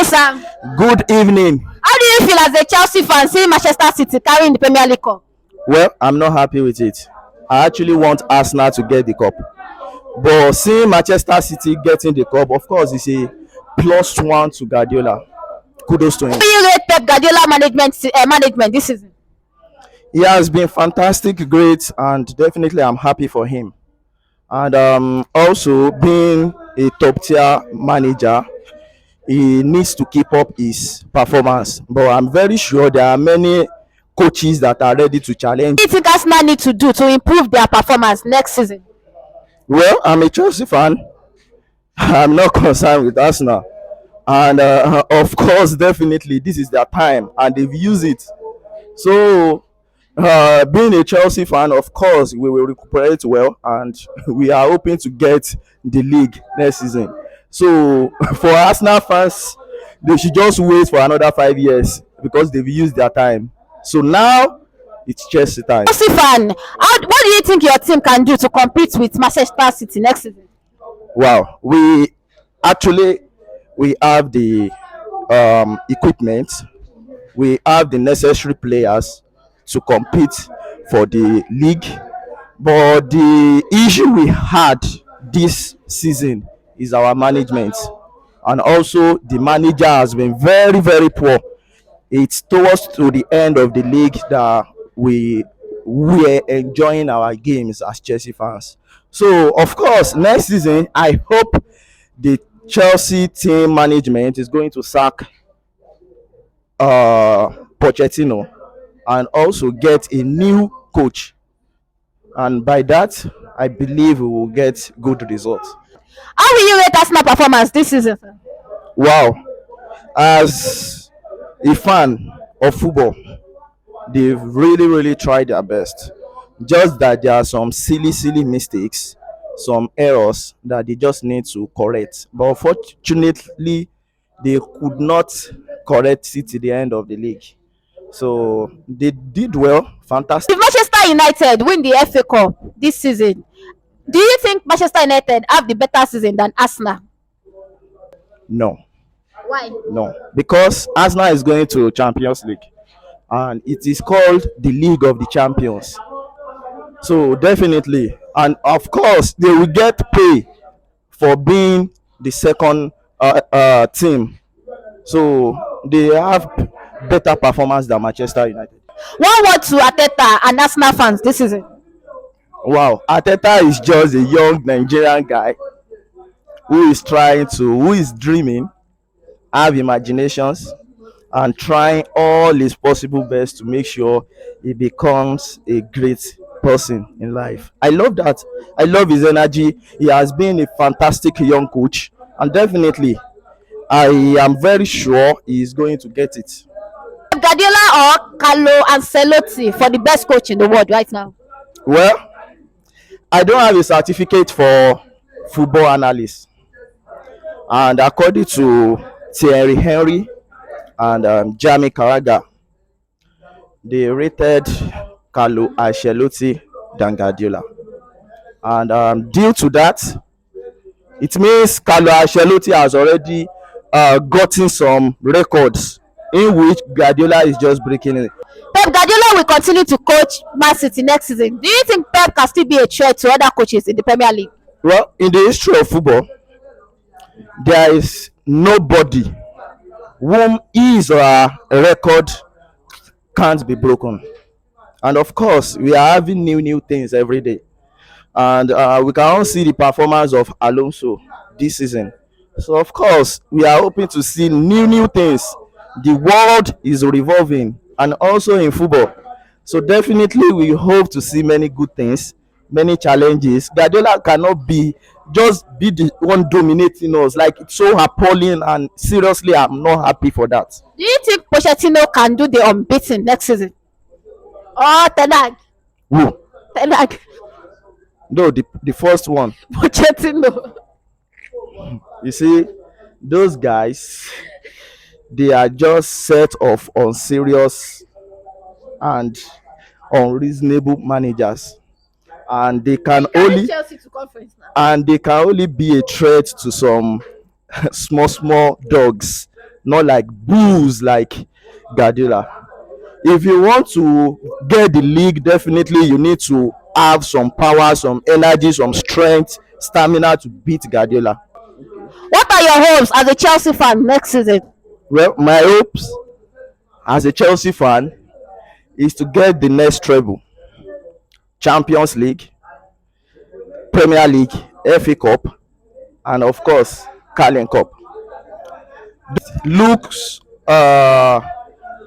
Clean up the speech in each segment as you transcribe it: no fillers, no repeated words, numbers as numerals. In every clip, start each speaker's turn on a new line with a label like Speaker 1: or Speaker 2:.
Speaker 1: evening, Sam.
Speaker 2: Good evening.
Speaker 1: How do you feel as a Chelsea fan seeing Manchester City carrying the Premier League Cup?
Speaker 2: Well, I'm not happy with it. I actually want Arsenal to get the cup. But seeing Manchester City getting the cup, of course, is a +1 to Guardiola. Kudos to
Speaker 1: How
Speaker 2: him.
Speaker 1: do you rate Pep Guardiola management this season?
Speaker 2: He has been fantastic, great, and definitely I'm happy for him. And also, being a top tier manager, he needs to keep up his performance. But I'm very sure there are many coaches that are ready to challenge.
Speaker 1: What do you think Arsenal need to do to improve their performance next season?
Speaker 2: Well, I'm a Chelsea fan. I'm not concerned with Arsenal. And of course, definitely, this is their time and they've used it. So, being a Chelsea fan, of course, we will recuperate well and we are hoping to get the league next season. So, for Arsenal fans, they should just wait for another 5 years because they've used their time. So now it's Chelsea time.
Speaker 1: Chelsea fan, what do you think your team can do to compete with Manchester City next season?
Speaker 2: Wow, we have the equipment, we have the necessary players to compete for the league. But the issue we had this season is our management, and also the manager has been very, very poor. It's towards to the end of the league that we were enjoying our games as Chelsea fans. So, of course, next season, I hope the Chelsea team management is going to sack Pochettino and also get a new coach. And by that, I believe we will get good results.
Speaker 1: How will you rate Arsenal performance this season, sir?
Speaker 2: Wow, as a fan of football, they've really, really tried their best. Just that there are some silly, silly mistakes, some errors that they just need to correct. But unfortunately, they could not correct it at the end of the league. So they did well, fantastic.
Speaker 1: If Manchester United win the FA Cup this season, do you think Manchester United have the better season than Arsenal?
Speaker 2: No,
Speaker 1: Why?
Speaker 2: no, because Arsenal is going to Champions League, and it is called the League of the Champions. So definitely, and of course, they will get pay for being the second team. So they have better performance than Manchester United.
Speaker 1: One word to Ateta and Arsenal fans this season.
Speaker 2: Wow, Ateta is just a young Nigerian guy who is dreaming, have imaginations, and trying all his possible best to make sure he becomes a great person in life. I love that. I love his energy. He has been a fantastic young coach, and definitely, I am very sure he is going to get it.
Speaker 1: Guardiola or Carlo Ancelotti for the best coach in the world right now?
Speaker 2: Well, I don't have a certificate for football analysis, and according to Thierry Henry and Jamie Carragher, they rated Carlo Ancelotti than Guardiola, and due to that, it means Carlo Ancelotti has already gotten some records in which Guardiola is just breaking it.
Speaker 1: Pep Guardiola will continue to coach Man City next season. Do you think Pep can still be a threat to other coaches in the Premier League?
Speaker 2: Well, in the history of football, there is nobody whom his or her record can't be broken. And of course, we are having new things every day. And we can all see the performance of Alonso this season. So of course, we are hoping to see new things. The world is revolving, and also in football. So definitely, we hope to see many good things, many challenges. Guardiola cannot be the one dominating us. Like, it's so appalling, and seriously, I'm not happy for that.
Speaker 1: Do you think Pochettino can do the unbeaten next season? Oh, Tenag.
Speaker 2: Who?
Speaker 1: Tenag.
Speaker 2: No, the first one.
Speaker 1: Pochettino.
Speaker 2: You see, those guys, they are just set of unserious and unreasonable managers, and they can only
Speaker 1: Chelsea to conference now.
Speaker 2: be a threat to some small dogs not like booze like Guardiola. If you want to get the league, definitely you need to have some power, some energy, some strength, stamina to beat Guardiola.
Speaker 1: What are your hopes as a Chelsea fan next season?
Speaker 2: Well, my hopes as a Chelsea fan is to get the next treble: Champions League, Premier League, FA Cup, and of course, Carling Cup. Looks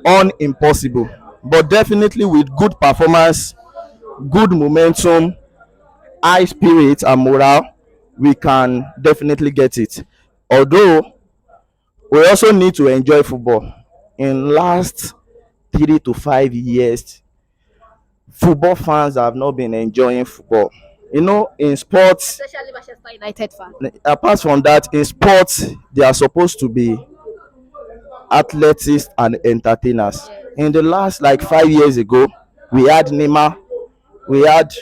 Speaker 2: unimpossible, but definitely with good performance, good momentum, high spirit, and morale, we can definitely get it. Although we also need to enjoy football. In last 3 to 5 years, football fans have not been enjoying football. In sports,
Speaker 1: Especially Manchester United fan.
Speaker 2: apart from that, in sports, they are supposed to be athletes and entertainers. In the last like 5 years ago, we had Neymar, we had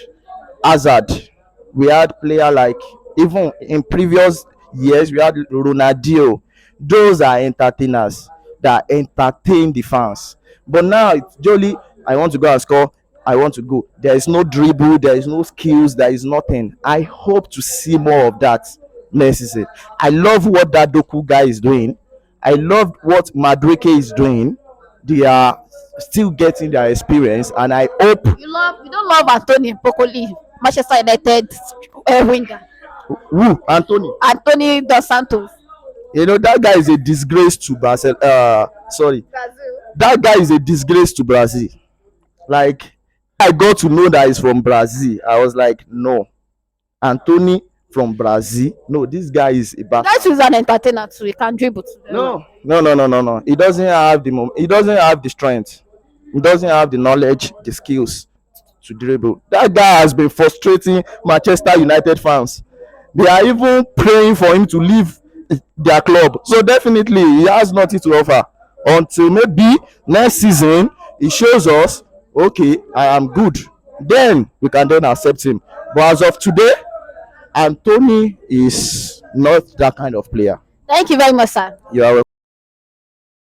Speaker 2: Hazard, we had player like, even in previous years we had Ronaldo. Those are entertainers that entertain the fans. But now it's jolly. I want to go and score. I want to go. There is no dribble. There is no skills. There is nothing. I hope to see more of that next season. I love what that Doku guy is doing. I love what Madrike is doing. They are still getting their experience, and I hope.
Speaker 1: You don't love Anthony Bokoli, Manchester United winger.
Speaker 2: Who? Anthony.
Speaker 1: Anthony Dos Santos.
Speaker 2: That guy is a disgrace to Brazil. Sorry,
Speaker 1: Brazil.
Speaker 2: that guy is a disgrace to Brazil. Like, I got to know that he's from Brazil. I was like, no, Anthony from Brazil. No, this guy is a bad.
Speaker 1: That is an entertainer too. He can dribble too.
Speaker 2: No, no, no, no, no, no. He doesn't have the He doesn't have the strength. He doesn't have the knowledge, the skills to dribble. That guy has been frustrating Manchester United fans. They are even praying for him to leave their club. So definitely he has nothing to offer until maybe next season he shows us, okay, I am good. Then we can then accept him. But as of today, Anthony is not that kind of player.
Speaker 1: Thank you very much, sir.
Speaker 2: You are welcome.